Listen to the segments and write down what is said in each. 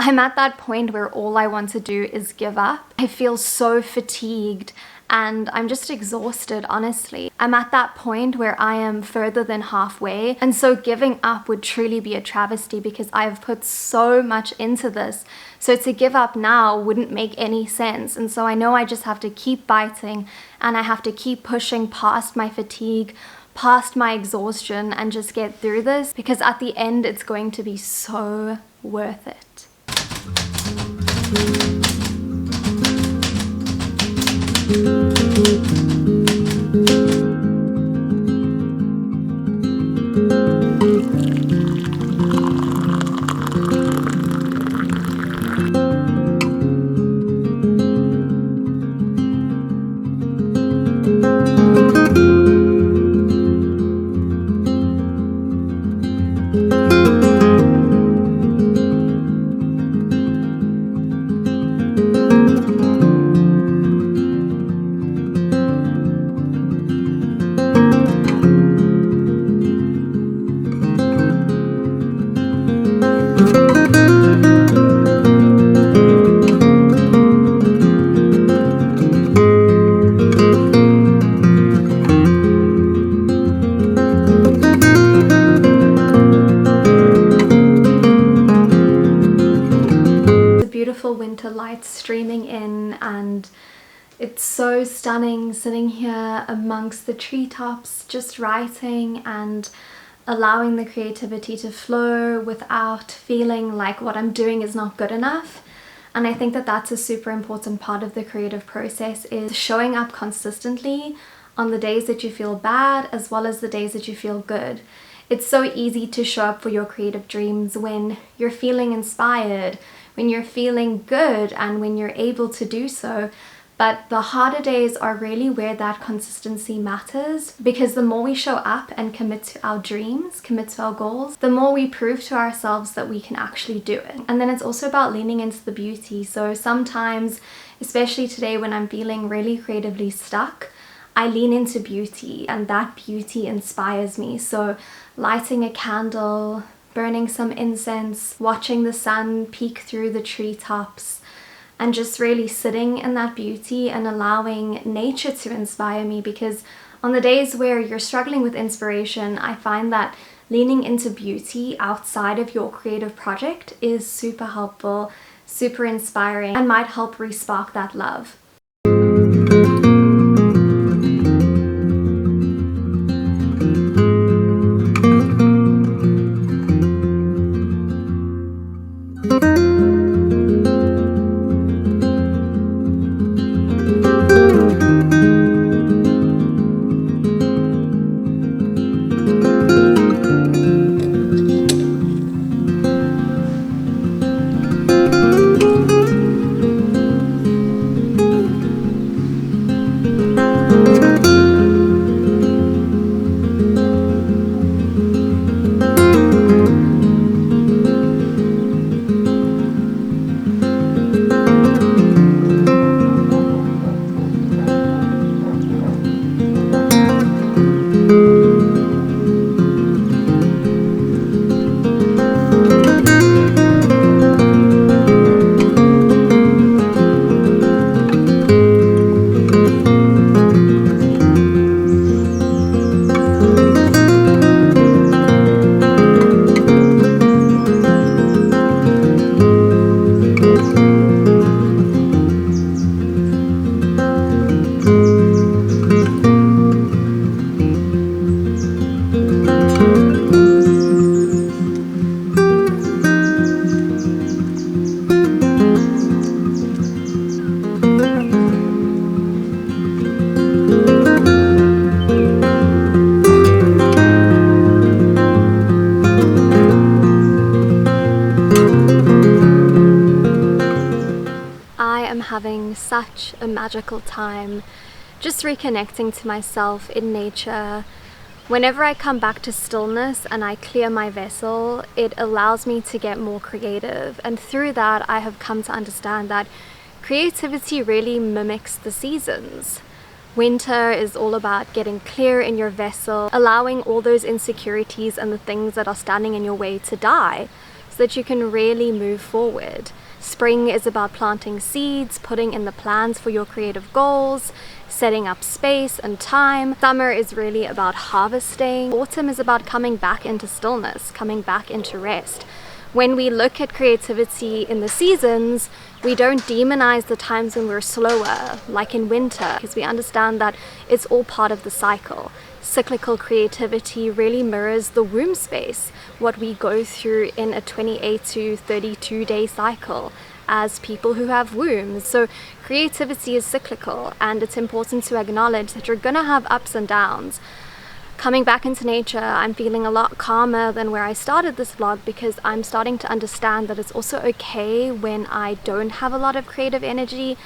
I'm at that point where all I want to do is give up. I feel so fatigued and I'm just exhausted, honestly. I'm at that point where I am further than halfway, and so giving up would truly be a travesty because I've put so much into this. So to give up now wouldn't make any sense, and so I know I just have to keep biting and I have to keep pushing past my fatigue, past my exhaustion, and just get through this, because at the end it's going to be so worth it. Winter lights streaming in, and it's so stunning sitting here amongst the treetops just writing and allowing the creativity to flow without feeling like what I'm doing is not good enough. And I think that that's a super important part of the creative process, is showing up consistently on the days that you feel bad as well as the days that you feel good. It's so easy to show up for your creative dreams when you're feeling inspired, when you're feeling good, and when you're able to do so. But the harder days are really where that consistency matters, because the more we show up and commit to our dreams, commit to our goals, the more we prove to ourselves that we can actually do it. And then it's also about leaning into the beauty. So sometimes, especially today when I'm feeling really creatively stuck, I lean into beauty, and that beauty inspires me. So lighting a candle, burning some incense, watching the sun peek through the treetops, and just really sitting in that beauty and allowing nature to inspire me. Because on the days where you're struggling with inspiration, I find that leaning into beauty outside of your creative project is super helpful, super inspiring, and might help re-spark that love. Having such a magical time just reconnecting to myself in nature. Whenever I come back to stillness and I clear my vessel, it allows me to get more creative, and through that I have come to understand that creativity really mimics the seasons. Winter is all about getting clear in your vessel, allowing all those insecurities and the things that are standing in your way to die. so that you can really move forward. Spring is about planting seeds, putting in the plans for your creative goals, setting up space and time. Summer is really about harvesting. Autumn is about coming back into stillness, coming back into rest. When we look at creativity in the seasons, we don't demonize the times when we're slower, like in winter, because we understand that it's all part of the cycle. Cyclical creativity really mirrors the womb space, what we go through in a 28 to 32 day cycle as people who have wombs. So creativity is cyclical, and it's important to acknowledge that you're gonna have ups and downs. Coming back into nature, I'm feeling a lot calmer than where I started this vlog, because I'm starting to understand that it's also okay when I don't have a lot of creative energy,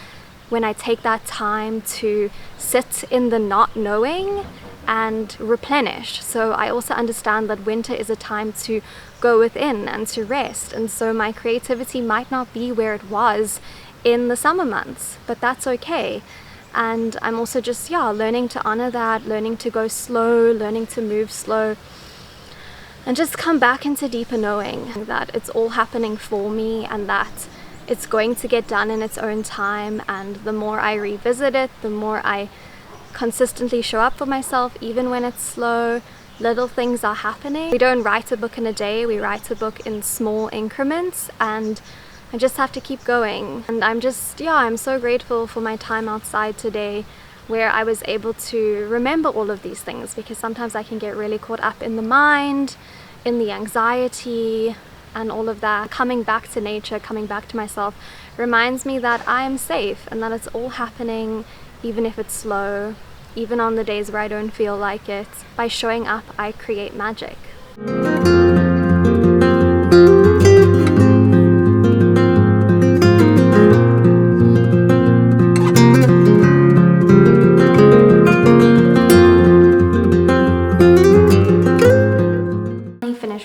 when I take that time to sit in the not knowing and replenish. So I also understand that winter is a time to go within and to rest, and so my creativity might not be where it was in the summer months, but that's okay. And I'm also just learning to honor that, learning to go slow, learning to move slow, and just come back into deeper knowing that it's all happening for me and that it's going to get done in its own time. And the more I revisit it, the more I consistently show up for myself, even when it's slow, little things are happening. We don't write a book in a day, we write a book in small increments, and I just have to keep going. And I'm so grateful for my time outside today, where I was able to remember all of these things, because sometimes I can get really caught up in the mind, in the anxiety and all of that. Coming back to nature, coming back to myself reminds me that I am safe and that it's all happening, even if it's slow, even on the days where I don't feel like it. By showing up, I create magic.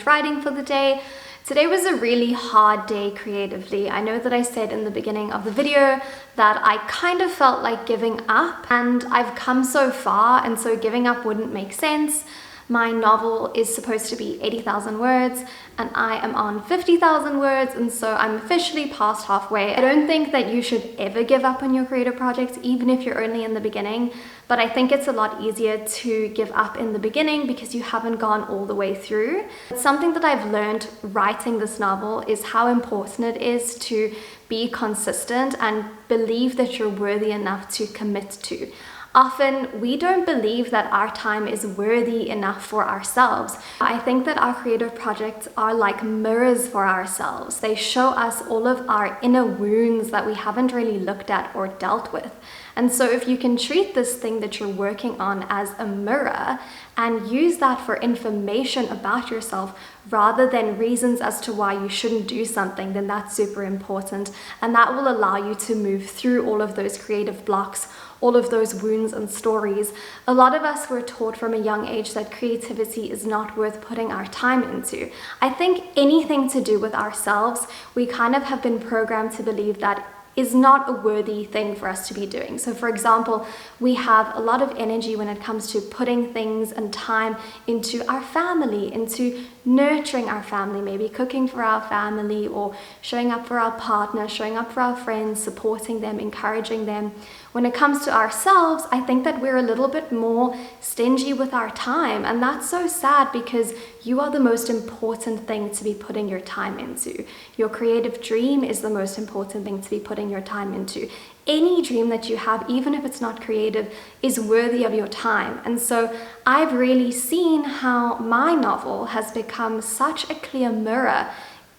Writing for the day. Today was a really hard day creatively. I know that I said in the beginning of the video that I kind of felt like giving up, and I've come so far, and so giving up wouldn't make sense. My novel is supposed to be 80,000 words and I am on 50,000 words, and so I'm officially past halfway. I don't think that you should ever give up on your creative projects, even if you're only in the beginning, but I think it's a lot easier to give up in the beginning because you haven't gone all the way through. Something that I've learned writing this novel is how important it is to be consistent and believe that you're worthy enough to commit to. Often we don't believe that our time is worthy enough for ourselves. I think that our creative projects are like mirrors for ourselves. They show us all of our inner wounds that we haven't really looked at or dealt with. And so if you can treat this thing that you're working on as a mirror and use that for information about yourself rather than reasons as to why you shouldn't do something, then that's super important. And that will allow you to move through all of those creative blocks, all of those wounds and stories. A lot of us were taught from a young age that creativity is not worth putting our time into. I think anything to do with ourselves, we kind of have been programmed to believe that is not a worthy thing for us to be doing. So for example, we have a lot of energy when it comes to putting things and time into our family, into nurturing our family, maybe cooking for our family or showing up for our partner, showing up for our friends, supporting them, encouraging them. When it comes to ourselves, I think that we're a little bit more stingy with our time, and that's so sad because you are the most important thing to be putting your time into. Your creative dream is the most important thing to be putting your time into. Any dream that you have, even if it's not creative, is worthy of your time. And so I've really seen how my novel has become such a clear mirror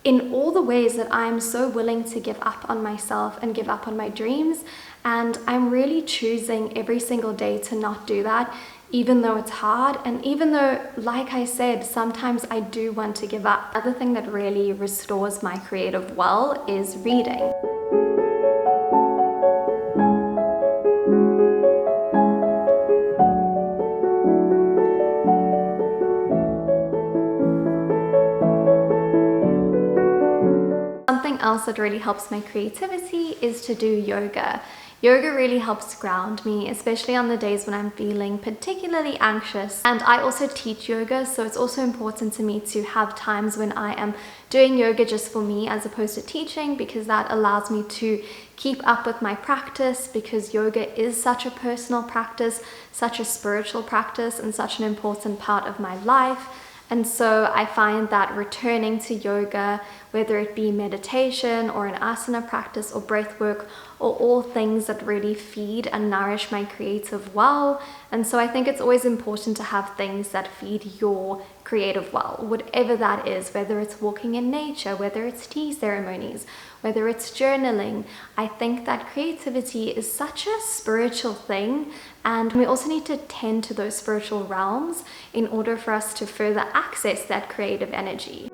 in all the ways that I'm so willing to give up on myself and give up on my dreams. And I'm really choosing every single day to not do that, even though it's hard. And even though, like I said, sometimes I do want to give up. Another thing that really restores my creative well is reading. Something else that really helps my creativity is to do yoga. Yoga really helps ground me, especially on the days when I'm feeling particularly anxious. And I also teach yoga, so it's also important to me to have times when I am doing yoga just for me as opposed to teaching, because that allows me to keep up with my practice, because yoga is such a personal practice, such a spiritual practice, and such an important part of my life. And so I find that returning to yoga, whether it be meditation or an asana practice or breath work, are all things that really feed and nourish my creative well. And so I think it's always important to have things that feed your creative well, whatever that is, whether it's walking in nature, whether it's tea ceremonies, whether it's journaling. I think that creativity is such a spiritual thing, and we also need to tend to those spiritual realms in order for us to further access that creative energy.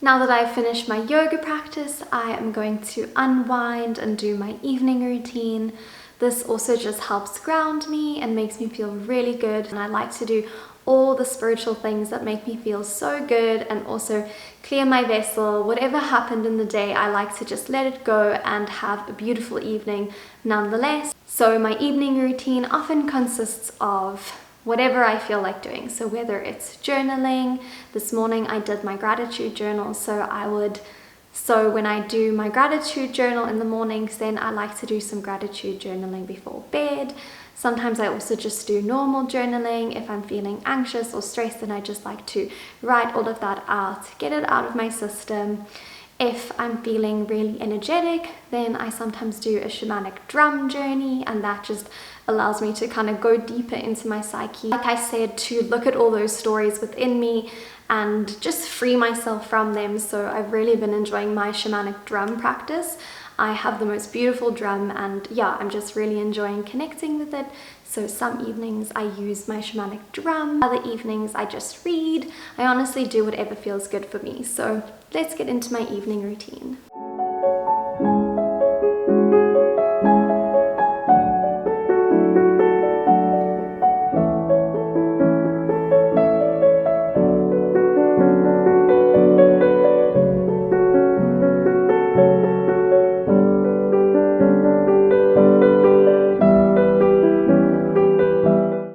Now that I've finished my yoga practice, I am going to unwind and do my evening routine. This also just helps ground me and makes me feel really good. And I like to do all the spiritual things that make me feel so good and also clear my vessel. Whatever happened in the day, I like to just let it go and have a beautiful evening nonetheless. So my evening routine often consists of whatever I feel like doing. So whether it's journaling, this morning I did my gratitude journal. So when I do my gratitude journal in the mornings, then I like to do some gratitude journaling before bed. Sometimes I also just do normal journaling. If I'm feeling anxious or stressed, then I just like to write all of that out, get it out of my system. If I'm feeling really energetic, then I sometimes do a shamanic drum journey, and that just allows me to kind of go deeper into my psyche. Like I said, to look at all those stories within me and just free myself from them. So I've really been enjoying my shamanic drum practice. I have the most beautiful drum, and yeah, I'm just really enjoying connecting with it. So some evenings I use my shamanic drum, other evenings I just read. I honestly do whatever feels good for me. So let's get into my evening routine.